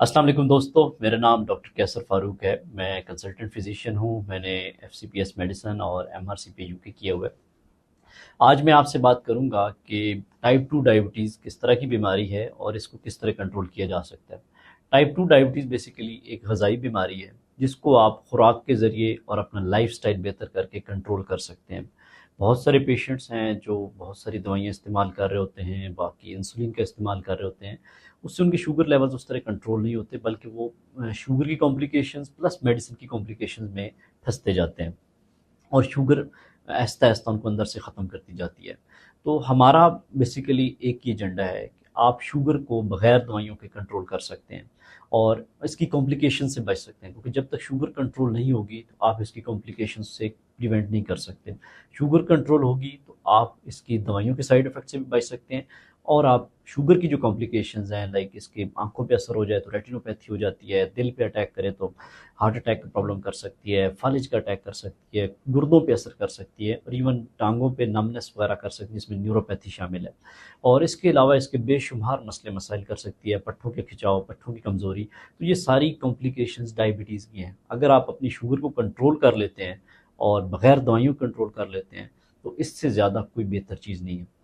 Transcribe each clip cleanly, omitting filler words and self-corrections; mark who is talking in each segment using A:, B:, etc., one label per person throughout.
A: अस्सलाम वालेकुम दोस्तों, मेरा नाम डॉक्टर कैसर फ़ारूक है। मैं कंसल्टेंट फ़िज़िशियन हूँ। मैंने एफसीपीएस मेडिसिन और एमआरसीपी यूके किए हुए। आज मैं आपसे बात करूँगा कि टाइप 2 डायबिटीज़ किस तरह की बीमारी है और इसको किस तरह कंट्रोल किया जा सकता है। टाइप 2 डायबिटीज़ बेसिकली एक ग़िज़ाई बीमारी है, जिसको आप खुराक के ज़रिए और अपना लाइफ़स्टाइल बेहतर करके कंट्रोल कर सकते हैं। बहुत सारे पेशेंट्स हैं जो बहुत सारी दवाइयाँ इस्तेमाल कर रहे होते हैं, बाकी इंसुलिन का इस्तेमाल कर रहे होते हैं। उससे उनके शुगर लेवल्स उस तरह कंट्रोल नहीं होते, बल्कि वो शुगर की कॉम्प्लिकेशंस प्लस मेडिसिन की कॉम्प्लिकेशंस में फँसते जाते हैं। और शुगर आहिस्ता-आहिस्ता उनको अंदर से ख़त्म करती जाती है। तो हमारा बेसिकली एक ही एजेंडा है कि आप शुगर को बग़ैर दवाइयों के कंट्रोल कर सकते हैं और इसकी कॉम्प्लिकेशन से बच सकते हैं, क्योंकि जब तक शुगर कंट्रोल नहीं होगी तो आप इसकी कॉम्प्लिकेशंस से प्रिवेंट नहीं कर सकते। शुगर कंट्रोल होगी तो आप इसकी दवाइयों के साइड इफ़ेक्ट से भी बच सकते हैं और आप शुगर की जो कॉम्प्लिकेशंस हैं, लाइक इसके आँखों पे असर हो जाए तो रेटिनोपैथी हो जाती है, दिल पे अटैक करे तो हार्ट अटैक की प्रॉब्लम कर सकती है, फालिज का अटैक कर सकती है, गुर्दों पे असर कर सकती है और इवन टाँगों पे नमनेस वगैरह कर सकती है, जिसमें न्यूरोपैथी शामिल है। और इसके अलावा इसके बेशुमार मसले मसाइल कर सकती है, पट्ठों के खिंचाव, पट्ठों की कमज़ोरी। तो ये सारी कॉम्प्लिकेशंस डायबिटीज़ की हैं। अगर आप अपनी शुगर को कंट्रोल कर लेते हैं और बग़ैर दवाइयों कंट्रोल कर लेते हैं, तो इससे ज़्यादा कोई बेहतर चीज़ नहीं है।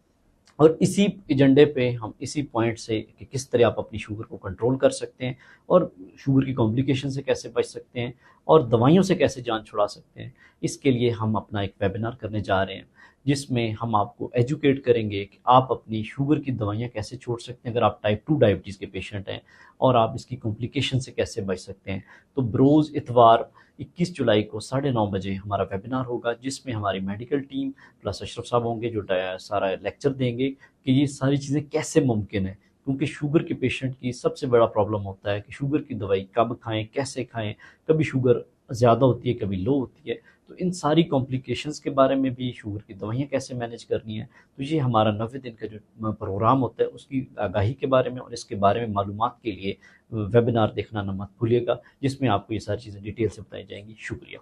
A: और इसी एजेंडे पे हम इसी पॉइंट से कि किस तरह आप अपनी शुगर को कंट्रोल कर सकते हैं और शुगर की कॉम्प्लिकेशन से कैसे बच सकते हैं और दवाइयों से कैसे जान छुड़ा सकते हैं, इसके लिए हम अपना एक वेबिनार करने जा रहे हैं, जिसमें हम आपको एजुकेट करेंगे कि आप अपनी शुगर की दवाइयाँ कैसे छोड़ सकते हैं अगर आप टाइप 2 डायबिटीज़ के पेशेंट हैं, और आप इसकी कॉम्प्लिकेशन से कैसे बच सकते हैं। तो बरोज़ इतवार 21 जुलाई को 9:30 बजे हमारा वेबिनार होगा, जिसमें हमारी मेडिकल टीम प्लस अशरफ साहब होंगे जो सारा लेक्चर देंगे कि ये सारी चीज़ें कैसे मुमकिन है। क्योंकि शुगर के पेशेंट की सबसे बड़ा प्रॉब्लम होता है कि शुगर की दवाई कब खाएँ, कैसे खाएँ, कभी शुगर ज़्यादा होती है, कभी लो होती है। तो इन सारी कॉम्प्लिकेशंस के बारे में भी, शुगर की दवाइयाँ कैसे मैनेज करनी है, तो ये हमारा 90 दिन का जो प्रोग्राम होता है उसकी आगाही के बारे में और इसके बारे में मालूमात के लिए वेबिनार देखना ना मत भूलिएगा, जिसमें आपको ये सारी चीज़ें डिटेल से बताई जाएँगी। शुक्रिया।